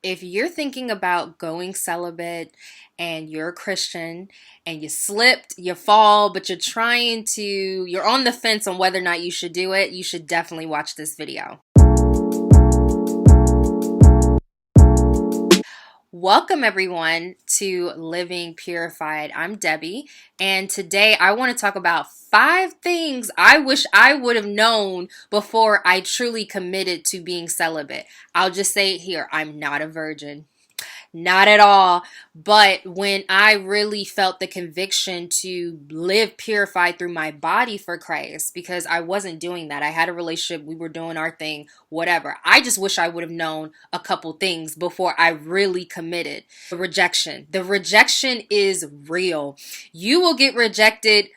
if you're thinking about going celibate and you're a Christian and you slipped, you fall, but you're on the fence on whether or not you should do it, you should definitely watch this video. Welcome everyone to Living Purified. I'm Debbie, and today I want to talk about 5 things I wish I would have known before I truly committed to being celibate. I'll just say it here, I'm not a virgin. Not at all. But when I really felt the conviction to live purified through my body for Christ, because I wasn't doing that. I had a relationship, we were doing our thing, whatever. I just wish I would have known a couple things before I really committed. The rejection. The rejection is real. You will get rejected.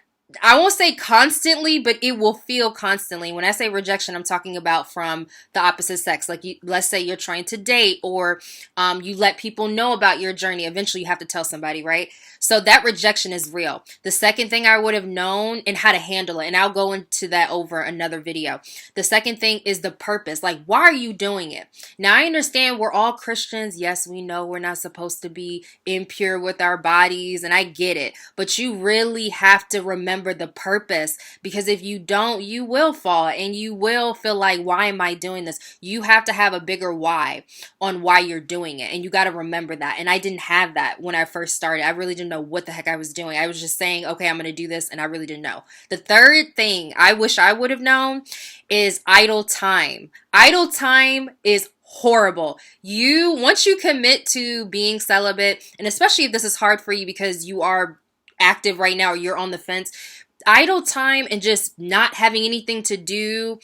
I won't say constantly, but it will feel constantly. When I say rejection, I'm talking about from the opposite sex. Like, let's say you're trying to date, or you let people know about your journey. Eventually, you have to tell somebody, right? So that rejection is real. The second thing I would have known and how to handle it, and I'll go into that over another video. The second thing is the purpose. Like, why are you doing it? Now, I understand we're all Christians. Yes, we know we're not supposed to be impure with our bodies, and I get it. But you really have to remember the purpose, because if you don't, you will fall and you will feel like, why am I doing this? You have to have a bigger why on why you're doing it, and you got to remember that. And I didn't have that when I first started. I really didn't know what the heck I was doing. I was just saying, okay, I'm going to do this, and I really didn't know. The third thing I wish I would have known is idle time. Idle time is horrible. Once you commit to being celibate, and especially if this is hard for you because you are active right now or you're on the fence, idle time and just not having anything to do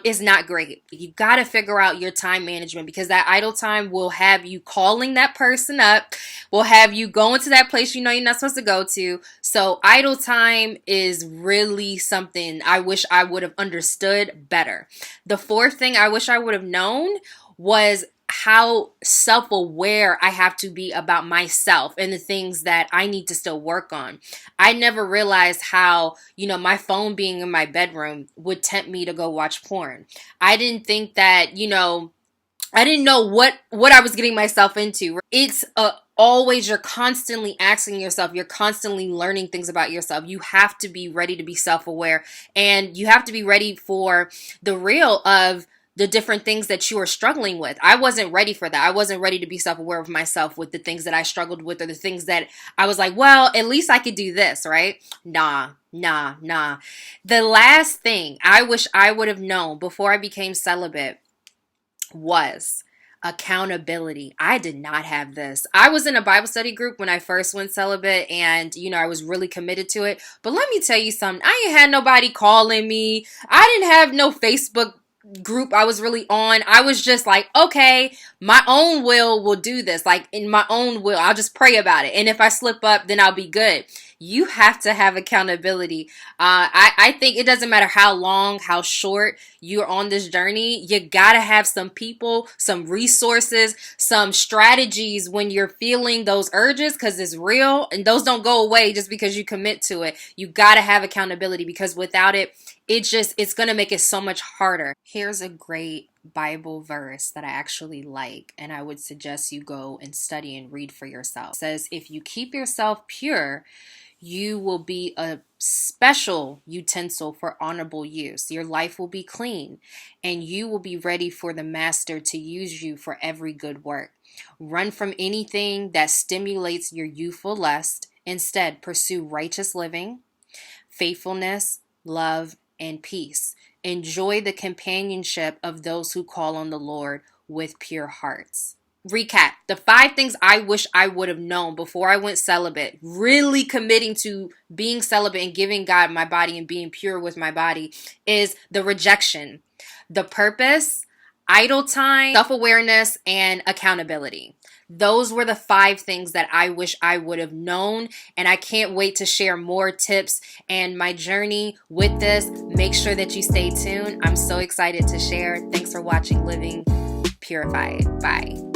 is not great. You got to figure out your time management, because that idle time will have you calling that person up, will have you going to that place you know you're not supposed to go to. So idle time is really something I wish I would have understood better. The fourth thing I wish I would have known was how self-aware I have to be about myself and the things that I need to still work on. I never realized how, my phone being in my bedroom would tempt me to go watch porn. I didn't think that, I didn't know what I was getting myself into. It's always, you're constantly asking yourself, you're constantly learning things about yourself. You have to be ready to be self-aware, and you have to be ready for the real of the different things that you are struggling with. I wasn't ready for that. I wasn't ready to be self-aware of myself with the things that I struggled with, or the things that I was like, well, at least I could do this, right? Nah. The last thing I wish I would have known before I became celibate was accountability. I did not have this. I was in a Bible study group when I first went celibate, and I was really committed to it. But let me tell you something. I ain't had nobody calling me. I didn't have no Facebook group I was really on. I was just like, okay, my own will do this. Like, in my own will, I'll just pray about it, and if I slip up, then I'll be good. You have to have accountability. I think it doesn't matter how long, how short you're on this journey, you gotta have some people, some resources, some strategies when you're feeling those urges, because it's real, and those don't go away just because you commit to it. You gotta have accountability, because without it, it's going to make it so much harder. Here's a great Bible verse that I actually like, and I would suggest you go and study and read for yourself. It says, if you keep yourself pure, you will be a special utensil for honorable use. Your life will be clean, and you will be ready for the master to use you for every good work. Run from anything that stimulates your youthful lust. Instead, pursue righteous living, faithfulness, love, and peace. Enjoy the companionship of those who call on the Lord with pure hearts. Recap: the 5 things I wish I would have known before I went celibate, really committing to being celibate and giving God my body and being pure with my body, is the rejection, the purpose, idle time, self-awareness, and accountability. Those were the 5 things that I wish I would have known, and I can't wait to share more tips and my journey with this. Make sure that you stay tuned. I'm so excited to share. Thanks for watching Living Purified. Bye.